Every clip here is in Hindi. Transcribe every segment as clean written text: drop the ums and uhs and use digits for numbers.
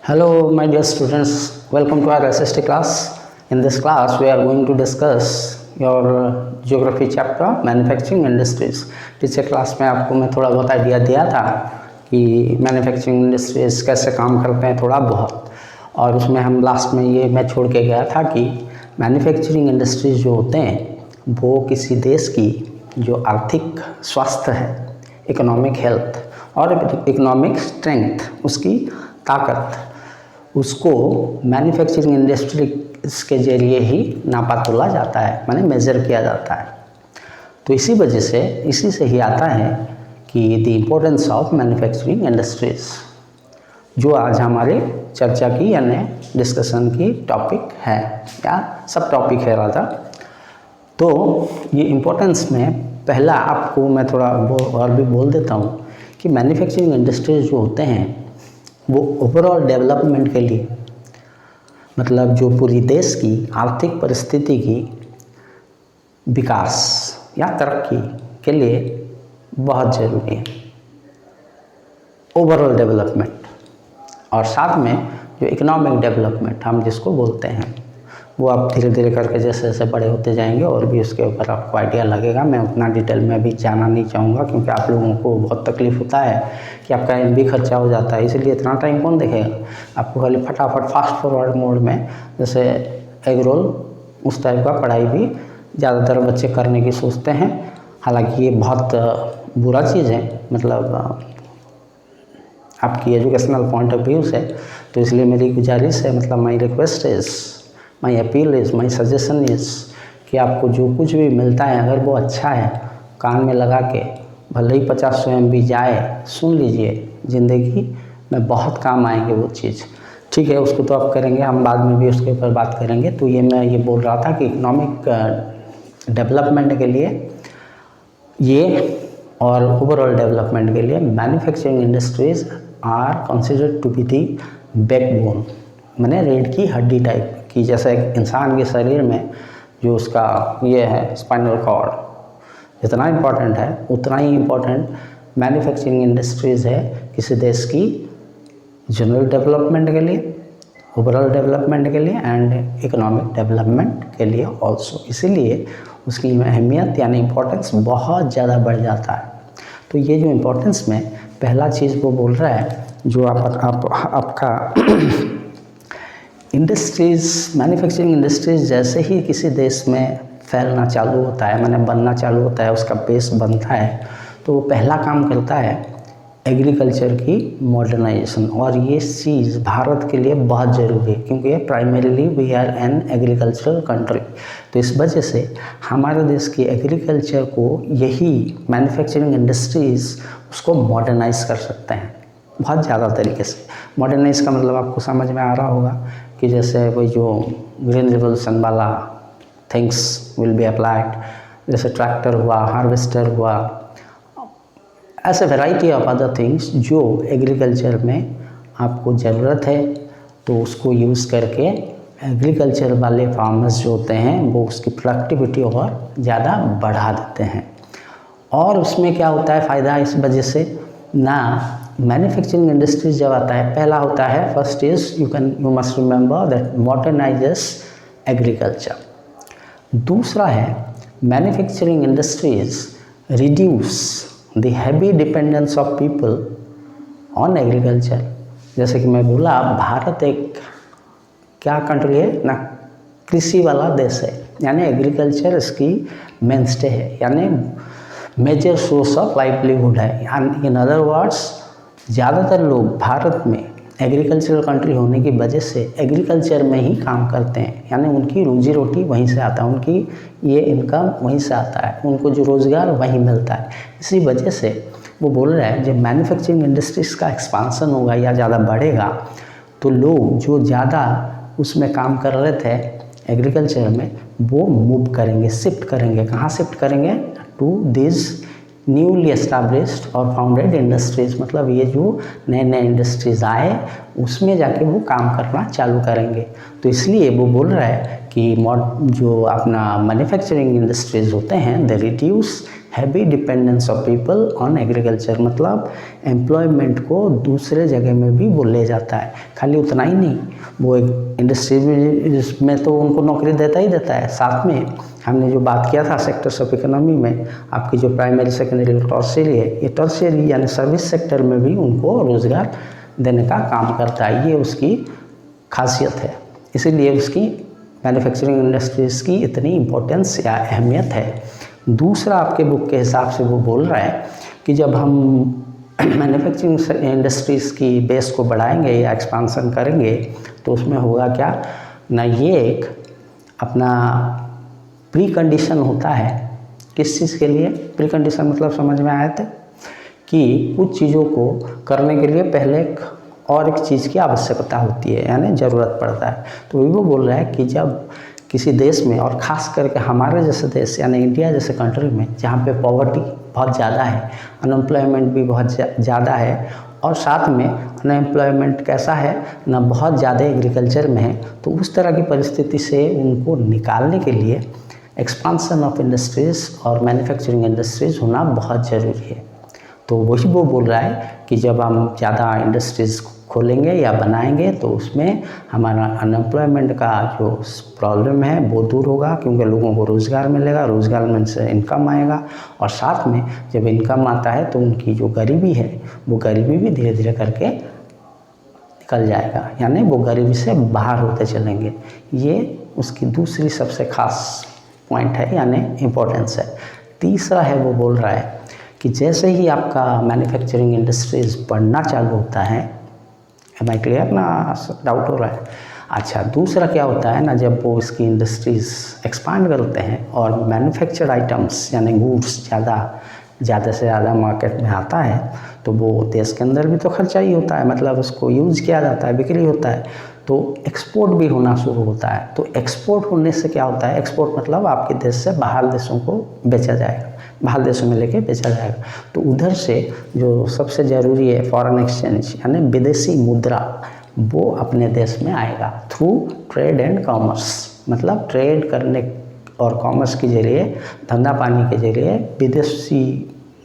Hello, my dear students. Welcome to our SST class. In this class, we are going to discuss your geography chapter, manufacturing industries. पिछले क्लास में आपको मैं थोड़ा बहुत आइडिया दिया था कि मैन्युफैक्चरिंग इंडस्ट्रीज कैसे काम करते हैं थोड़ा बहुत, और उसमें हम लास्ट में ये मैं छोड़ के गया था कि मैन्युफैक्चरिंग इंडस्ट्रीज जो होते हैं वो किसी देश की जो आर्थिक स्वास्थ्य है, इकोनॉमिक हेल्थ और इकोनॉमिक स्ट्रेंथ, उसकी ताकत, उसको मैन्युफैक्चरिंग इंडस्ट्रीज के ज़रिए ही नापा तोला जाता है, माने मेज़र किया जाता है। तो इसी से ही आता है कि the importance of manufacturing industries, जो आज हमारे चर्चा की यानी डिस्कशन की टॉपिक है या सब टॉपिक है राधा। तो ये इम्पोर्टेंस में पहला आपको मैं थोड़ा और भी बोल देता हूँ कि मैन्युफैक्चरिंग इंडस्ट्रीज जो होते हैं वो ओवरऑल डेवलपमेंट के लिए, मतलब जो पूरी देश की आर्थिक परिस्थिति की विकास या तरक्की के लिए बहुत ज़रूरी है, ओवरऑल डेवलपमेंट। और साथ में जो इकोनॉमिक डेवलपमेंट हम जिसको बोलते हैं, वो आप धीरे धीरे करके जैसे जैसे बड़े होते जाएंगे और भी उसके ऊपर आपको आइडिया लगेगा। मैं उतना डिटेल में अभी जाना नहीं चाहूँगा क्योंकि आप लोगों को बहुत तकलीफ़ होता है कि आपका MB खर्चा हो जाता है, इसलिए इतना टाइम कौन देखेगा। आपको खाली फटाफट फास्ट फॉरवर्ड मोड में जैसे एग रोल उस टाइप का पढ़ाई भी ज़्यादातर बच्चे करने की सोचते हैं। हालांकि ये बहुत बुरा चीज़ है, मतलब आपकी एजुकेशनल पॉइंट ऑफ व्यू से। तो इसलिए मेरी गुजारिश है, मतलब my request is, my appeal is, my suggestion is कि आपको जो कुछ भी मिलता है अगर वो अच्छा है, कान में लगा के भले ही 50-100 MB जाए, सुन लीजिए, ज़िंदगी में बहुत काम आएंगे वो चीज़। ठीक है, उसको तो आप करेंगे, हम बाद में भी उसके ऊपर बात करेंगे। तो ये मैं ये बोल रहा था कि इकोनॉमिक डेवलपमेंट के लिए ये और ओवरऑल डेवलपमेंट के लिए manufacturing industries are considered to be the backbone, माने रीढ़ की हड्डी टाइप की। जैसे एक इंसान के शरीर में जो उसका ये है स्पाइनल कॉर्ड जितना इम्पोर्टेंट है, उतना ही इम्पोर्टेंट मैन्युफैक्चरिंग इंडस्ट्रीज़ है किसी देश की जनरल डेवलपमेंट के लिए, ओवरऑल डेवलपमेंट के लिए एंड इकोनॉमिक डेवलपमेंट के लिए ऑल्सो। इसीलिए उसकी अहमियत यानी इम्पोर्टेंस बहुत ज़्यादा बढ़ जाता है। तो ये जो इम्पोर्टेंस में पहला चीज़ वो बोल रहा है, जो आपका इंडस्ट्रीज़, मैन्युफैक्चरिंग इंडस्ट्रीज़ जैसे ही किसी देश में फैलना चालू होता है, माने बनना चालू होता है, उसका बेस बनता है, तो वो पहला काम करता है एग्रीकल्चर की मॉडर्नाइजेशन। और ये चीज़ भारत के लिए बहुत ज़रूरी है क्योंकि primarily we are an agricultural country. तो इस वजह से हमारे देश की एग्रीकल्चर को यही मैन्युफैक्चरिंग इंडस्ट्रीज़ उसको मॉडर्नाइज कर सकते हैं बहुत ज़्यादा तरीके से। मॉडर्नाइज का मतलब आपको समझ में आ रहा होगा कि जैसे वही जो ग्रीन रिवोल्यूशन वाला थिंग्स विल बी अप्लाइड, जैसे ट्रैक्टर हुआ, हार्वेस्टर हुआ, ऐसे वैरायटी ऑफ अदर थिंग्स जो एग्रीकल्चर में आपको ज़रूरत है, तो उसको यूज़ करके एग्रीकल्चर वाले फार्मर्स जो होते हैं वो उसकी प्रोडक्टिविटी और ज़्यादा बढ़ा देते हैं। और उसमें क्या होता है फ़ायदा इस वजह से ना, मैन्युफैक्चरिंग इंडस्ट्रीज जब आता है, पहला होता है first is you must remember that modernises agriculture. दूसरा है manufacturing industries reduce the heavy dependence of people on agriculture. जैसे कि मैं बोला, भारत एक क्या कंट्री है ना, कृषि वाला देश है, यानी एग्रीकल्चर इसकी मेनस्टे है, यानी मेजर सोर्स ऑफ लाइवलीहुड है। इन अदर वर्ड्स, ज़्यादातर लोग भारत में एग्रीकल्चरल कंट्री होने की वजह से एग्रीकल्चर में ही काम करते हैं, यानी उनकी रोजी रोटी वहीं से आता है, उनकी ये इनकम वहीं से आता है, उनको जो रोज़गार वहीं मिलता है। इसी वजह से वो बोल रहा है जब मैन्युफैक्चरिंग इंडस्ट्रीज का एक्सपांसन होगा या ज़्यादा बढ़ेगा तो लोग जो ज़्यादा उसमें काम कर रहे थे एग्रीकल्चर में, वो मूव करेंगे, शिफ्ट करेंगे। कहाँ शिफ्ट करेंगे? टू दिस न्यूली एस्टैब्लिश्ड और फाउंडेड इंडस्ट्रीज़, मतलब ये जो नए नए इंडस्ट्रीज़ आए उसमें जाके वो काम करना चालू करेंगे। तो इसलिए वो बोल रहा है कि जो अपना मैन्युफैक्चरिंग इंडस्ट्रीज़ होते हैं they reduce heavy dependence of people on agriculture, मतलब एम्प्लॉयमेंट को दूसरे जगह में भी वो ले जाता है। खाली उतना ही नहीं, वो एक इंडस्ट्री में तो उनको नौकरी देता ही देता है, साथ में हमने जो बात किया था सेक्टर्स ऑफ इकोनॉमी में, आपकी जो प्राइमरी सेकेंडरी टर्शियरी है, ये टर्शियरी यानी सर्विस सेक्टर में भी उनको रोज़गार देने का काम करता है। ये उसकी खासियत है, इसीलिए उसकी मैन्युफैक्चरिंग इंडस्ट्रीज़ की इतनी इम्पोर्टेंस या अहमियत है। दूसरा आपके बुक के हिसाब से वो बोल रहा है कि जब हम मैन्युफैक्चरिंग इंडस्ट्रीज़ की बेस को बढ़ाएंगे या एक्सपांसन करेंगे तो उसमें होगा क्या ना, ये एक अपना प्री कंडीशन होता है। किस चीज़ के लिए प्री कंडीशन, मतलब समझ में आया था कि कुछ चीज़ों को करने के लिए पहले और एक चीज़ की आवश्यकता होती है, यानी ज़रूरत पड़ता है। तो वो बोल रहा है कि जब किसी देश में, और ख़ास करके हमारे जैसे देश यानी इंडिया जैसे कंट्री में, जहाँ पे पॉवर्टी बहुत ज़्यादा है, अनएम्प्लॉयमेंट भी बहुत ज़्यादा है, और साथ में अनएम्प्लॉयमेंट कैसा है ना, बहुत ज़्यादा एग्रीकल्चर में है, तो उस तरह की परिस्थिति से उनको निकालने के लिए एक्सपांसन ऑफ इंडस्ट्रीज़ और मैन्युफैक्चरिंग इंडस्ट्रीज़ होना बहुत ज़रूरी है। तो वही वो बोल रहा है कि जब हम ज़्यादा इंडस्ट्रीज़ खोलेंगे या बनाएंगे तो उसमें हमारा अनएम्प्लॉयमेंट का जो प्रॉब्लम है वो दूर होगा, क्योंकि लोगों को रोज़गार मिलेगा, रोज़गार मिलने से इनकम आएगा, और साथ में जब इनकम आता है तो उनकी जो गरीबी है वो गरीबी भी धीरे धीरे करके निकल जाएगा, यानी वो गरीबी से बाहर होते चलेंगे। ये उसकी दूसरी सबसे खास पॉइंट है, यानी इम्पोर्टेंस है। तीसरा है वो बोल रहा है कि जैसे ही आपका मैन्युफैक्चरिंग इंडस्ट्रीज़ बढ़ना चालू होता है, एम आई क्लियर ना, डाउट हो रहा है? अच्छा, दूसरा क्या होता है ना, जब वो इसकी इंडस्ट्रीज़ एक्सपांड करते हैं और मैन्युफैक्चर्ड आइटम्स यानी गुड्स ज़्यादा से ज़्यादा मार्केट में आता है, तो वो देश के अंदर भी तो खर्चा ही होता है, मतलब उसको यूज़ किया जाता है, बिक्री होता है, तो एक्सपोर्ट भी होना शुरू होता है। तो एक्सपोर्ट होने से क्या होता है, एक्सपोर्ट मतलब आपके देश से बाहर देशों को बेचा जाएगा, बाहर देशों में लेके बेचा जाएगा। तो उधर से जो सबसे ज़रूरी है फॉरेन एक्सचेंज यानी विदेशी मुद्रा, वो अपने देश में आएगा थ्रू ट्रेड एंड कॉमर्स, मतलब ट्रेड करने और कॉमर्स के जरिए, धंधा पानी के जरिए विदेशी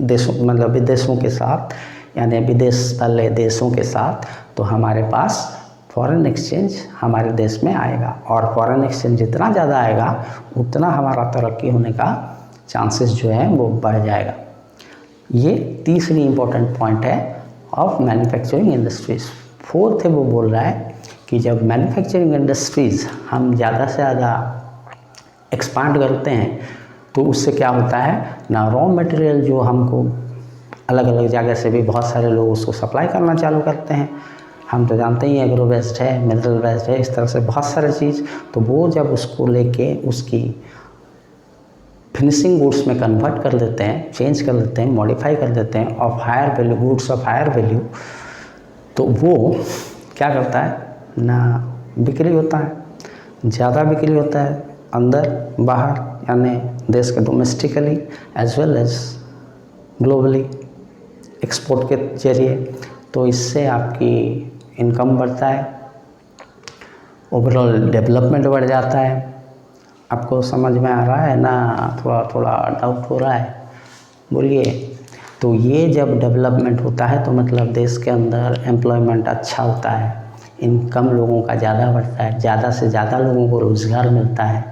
देशों, मतलब विदेशों के साथ यानी विदेश वाले देशों के साथ, तो हमारे पास फॉरेन एक्सचेंज हमारे देश में आएगा, और फॉरेन एक्सचेंज जितना ज़्यादा आएगा उतना हमारा तरक्की होने का चांसेस जो है वो बढ़ जाएगा। ये तीसरी इम्पोर्टेंट पॉइंट है ऑफ मैन्युफैक्चरिंग इंडस्ट्रीज़। फोर्थ है वो बोल रहा है कि जब मैन्युफैक्चरिंग इंडस्ट्रीज़ हम ज़्यादा से ज़्यादा एक्सपांड करते हैं तो उससे क्या होता है ना, रॉ मटेरियल जो हमको अलग अलग जगह से भी बहुत सारे लोग उसको सप्लाई करना चालू करते हैं। हम तो जानते ही एग्रो वेस्ट है, मिनरल वेस्ट है, इस तरह से बहुत सारे चीज़, तो वो जब उसको लेके उसकी फिनिशिंग गुड्स में कन्वर्ट कर देते हैं, चेंज कर देते हैं, मॉडिफाई कर देते हैं of higher value, goods of higher value, तो वो क्या करता है ना, बिक्री होता है, ज़्यादा बिक्री होता है अंदर बाहर, यानी देश के domestically as well as globally export के जरिए। तो इससे आपकी इनकम बढ़ता है, ओवरऑल डेवलपमेंट बढ़ जाता है। आपको समझ में आ रहा है ना, थोड़ा थोड़ा डाउट हो रहा है, बोलिए। तो ये जब डेवलपमेंट होता है तो मतलब देश के अंदर एम्प्लॉयमेंट अच्छा होता है, इनकम लोगों का ज़्यादा बढ़ता है, ज़्यादा से ज़्यादा लोगों को रोज़गार मिलता है,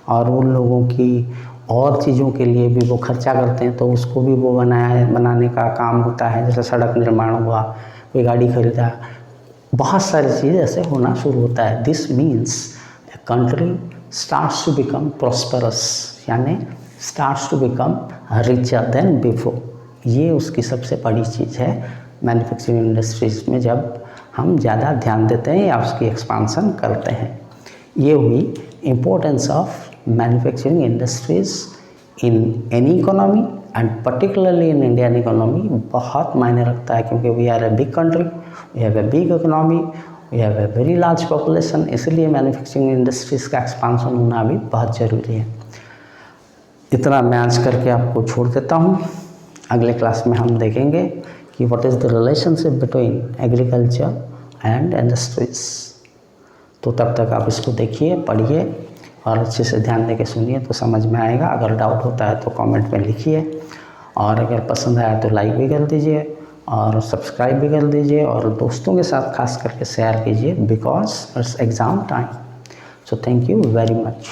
और उन लोगों की और चीज़ों के लिए भी वो खर्चा करते हैं तो उसको भी वो बनाने का काम होता है। जैसे सड़क निर्माण हुआ, कोई गाड़ी खरीदा, बहुत सारी चीज़ ऐसे होना शुरू होता है। This means a country starts to become prosperous, यानी starts to become richer than before। ये उसकी सबसे बड़ी चीज़ है मैन्युफैक्चरिंग इंडस्ट्रीज़ में, जब हम ज़्यादा ध्यान देते हैं या उसकी एक्सपांसन करते हैं। ये हुई importance of manufacturing industries in any economy and particularly in Indian economy बहुत मायने रखता है, क्योंकि we are a big country, we have a big economy, we have a very large population, इसलिए मैन्युफैक्चरिंग इंडस्ट्रीज़ का एक्सपांसन होना भी बहुत ज़रूरी है। इतना मैं आज करके आपको छोड़ देता हूँ। अगले क्लास में हम देखेंगे कि what is the relationship between agriculture and industries. तो तब तक आप इसको देखिए, पढ़िए और अच्छे से ध्यान देके सुनिए तो समझ में आएगा। अगर डाउट होता है तो कमेंट में लिखिए, और अगर पसंद आया तो लाइक भी कर दीजिए और सब्सक्राइब भी कर दीजिए, और दोस्तों के साथ खास करके शेयर कीजिए, because it's exam time. So thank you very much.